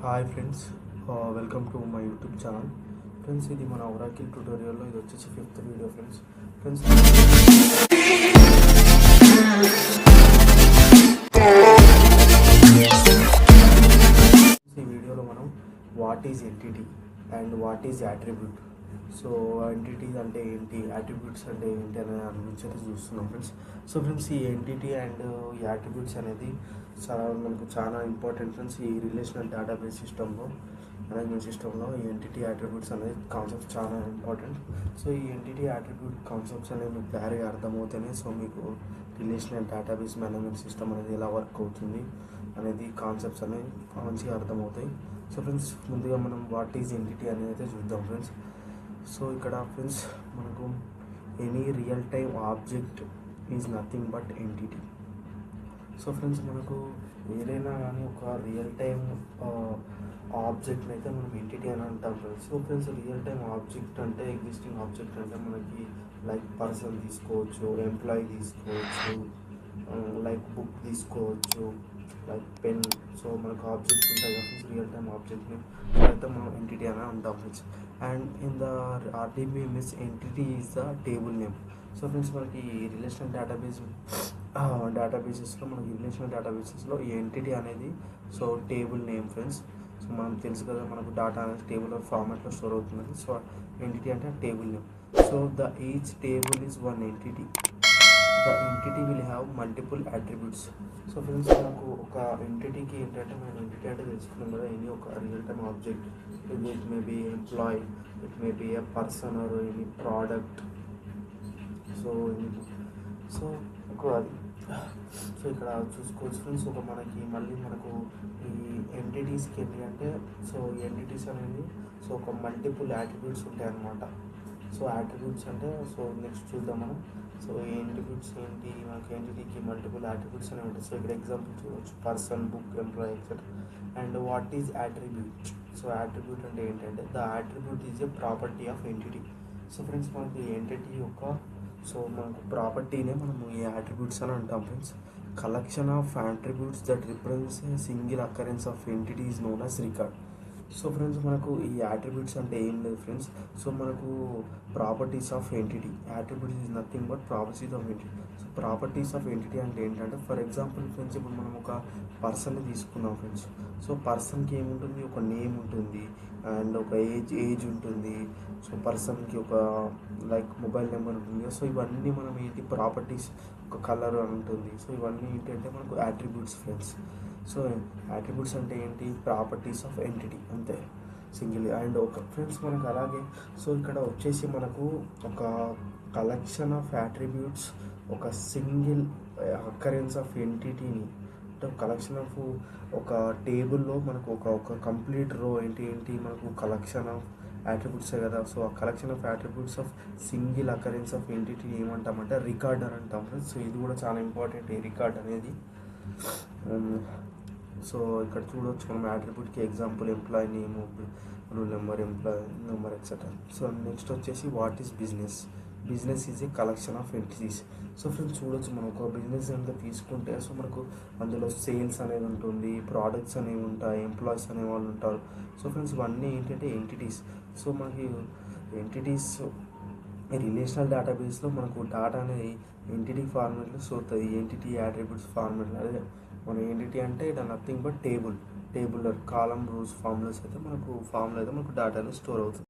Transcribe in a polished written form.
Hi friends, welcome to my YouTube channel. Friends, ఇది మన Oracle ట్యూటోరియల్లో ఇది వచ్చేసి 5th వీడియో. ఫ్రెండ్స్ ఈ వీడియోలో మనం what is entity and what is attribute, so entities అంటే ఏంటి, యాట్రిబ్యూట్స్ అంటే ఏంటి అనే దాని గురించి అయితే చూస్తున్నాం ఫ్రెండ్స్. ఫ్రెండ్స్, ఈ ఎంటిటీ అండ్ ఈ యాట్రిబ్యూట్స్ అనేది మనకు చాలా ఇంపార్టెంట్ ఫ్రెండ్స్. ఈ రిలేషనల్ డేటాబేస్ సిస్టంలో, మేనేజ్మెంట్ సిస్టంలో ఈ ఎంటిటీ యాట్రిబ్యూట్స్ అనేది కాన్సెప్ట్స్ చాలా ఇంపార్టెంట్. ఈ ఎంటిటీ యాట్రిబ్యూట్ కాన్సెప్ట్స్ అనేవి మీకు క్లియర్గా అర్థమవుతాయి. మీకు రిలేషనల్ డేటాబేస్ మేనేజ్మెంట్ సిస్టమ్ అనేది ఎలా వర్క్ అవుతుంది అనేది కాన్సెప్ట్స్ అనేవి మంచిగా అర్థమవుతాయి. ఫ్రెండ్స్, ముందుగా మనం వాట్ ఈజ్ ఎంటిటీ అనేది అయితే చూద్దాం ఫ్రెండ్స్. ఇక్కడ ఫ్రెండ్స్ మనకు any real time object is nothing but entity. Friends, మనకు ఏదైనా కానీ ఒక రియల్ టైమ్ ఆబ్జెక్ట్ని అయితే మనం ఎంటిటీ అని అంటాం friends. Friends, real time object అంటే ఎగ్జిస్టింగ్ ఆబ్జెక్ట్ అంటే మనకి లైక్ పర్సన్ తీసుకోవచ్చు, ఎంప్లాయీ తీసుకోవచ్చు, లైక్ బుక్ తీసుకోవచ్చు, లైక్ పెన్. మనకు ఆబ్జెక్ట్స్ ఉంటాయి కదా ఫ్రెండ్స్, రియల్ టైమ్ ఆబ్జెక్ట్ని అయితే మనం ఎంటిటీ అని అంటాం friends. And in the RDBMS entity is the table name. Friends, మనకి రిలేషనల్ డేటాబేసెస్లో ఈ ఎంటిటీ అనేది టేబుల్ నేమ్ ఫ్రెండ్స్. మనం తెలుసు కదా, మనకు డేటా అనేది టేబుల్ ఫార్మాట్లో స్టోర్ అవుతుంది. ఎంటిటీ అంటే table name. Each table is one entity. The entity will have multiple attributes. Friends, మనకు ఒక ఎంటిటీకి ఏంటంటే, మనం ఎంటిటీ అంటే తెలుసుకున్నాం కదా, ఎనీ ఒక real time object, it may be employee, it may be a person or any product. ఇక్కడ చూసుకోవచ్చు ఫ్రెండ్స్. మనకి ఈ ఎంటిటీస్కి ఏంటి అంటే, ఎంటిటీస్ అనేది ఒక మల్టిపుల్ యాట్రిబ్యూట్స్ ఉంటాయి అన్నమాట. యాట్రిబ్యూట్స్ అంటే నెక్స్ట్ చూద్దాం మనం. ఈ ఎంటిట్యూడ్స్ ఏంటి, మనకి ఎంటిటీకి మల్టిపుల్ యాట్రిబ్యూట్స్ అనేవి ఉంటాయి. ఇక్కడ ఎగ్జాంపుల్ చూడవచ్చు, person, book, employee etcetera. And what is attribute? Attribute అంటే ఏంటంటే, the attribute is a property of entity. Friends, మనకి ఎంటిటీ యొక్క మనకు ప్రాపర్టీనే మనము ఈ యాట్రిబ్యూట్స్ అని అంటాం friends. Collection of attributes that represents a single occurrence of entity is known as record. Friends, మనకు ఈ యాట్రిబ్యూట్స్ అంటే ఏం లేదు ఫ్రెండ్స్. మనకు properties of entity, attributes is nothing but properties of entity. Properties of entity అంటే ఏంటంటే, for example friends, ఇప్పుడు మనం ఒక పర్సన్ని తీసుకున్నాం ఫ్రెండ్స్. పర్సన్కి ఏముంటుంది, ఒక నేమ్ ఉంటుంది అండ్ ఒక ఏజ్ ఉంటుంది. పర్సన్కి ఒక లైక్ మొబైల్ నెంబర్ ఉంటుంది. ఇవన్నీ మనం ఏంటి, ప్రాపర్టీస్, ఒక కలర్ అని ఉంటుంది. ఇవన్నీ ఏంటంటే మనకు యాట్రిబ్యూట్స్ ఫ్రెండ్స్. యాట్రిబ్యూట్స్ అంటే ఏంటి, ప్రాపర్టీస్ ఆఫ్ ఎంటిటీ అంతే, సింగిల్. అండ్ ఒక ఫ్రెండ్స్ మనకు అలాగే ఇక్కడ వచ్చేసి మనకు ఒక కలెక్షన్ ఆఫ్ యాట్రిబ్యూట్స్, ఒక సింగిల్ అకరెన్స్ ఆఫ్ ఎంటిటీని, అంటే కలెక్షన్ ఆఫ్ ఒక టేబుల్లో మనకు ఒక కంప్లీట్ రో ఏంటి మనకు కలెక్షన్ ఆఫ్ యాట్రిబ్యూట్సే కదా. ఆ collection of attributes of single occurrence of entity ఏమంటామంటే రికార్డ్ అని అంటాం ఫ్రెండ్స్. ఇది కూడా చాలా ఇంపార్టెంట్, ఈ రికార్డ్ అనేది. ఇక్కడ చూడవచ్చు మనం యాట్రిబ్యూట్కి example employee name, rule number, employee number etcetera. Next వచ్చేసి what is business? Business is a collection of entities. Friends, చూడొచ్చు మనం ఒక బిజినెస్ కనుక తీసుకుంటే మనకు అందులో సేల్స్ అనేది ఉంటుంది, ప్రోడక్ట్స్ అనేవి ఉంటాయి, ఎంప్లాయీస్ అనే వాళ్ళు ఉంటారు. ఫ్రెండ్స్, ఇవన్నీ ఏంటంటే ఎంటిటీస్. మనకి ఎంటిటీస్ రిలేషనల్ డేటాబేస్లో మనకు డేటా అనేది ఎంటిటీ ఫార్మాట్లో అవుతుంది. ఎంటిటీ యాట్రిబ్యూట్స్ ఫార్మాట్లో. అదే మన ఎంటిటీ అంటే it nothing but tabular column rules formulas అయితే మనకు డేటా అనేది స్టోర్ అవుతుంది.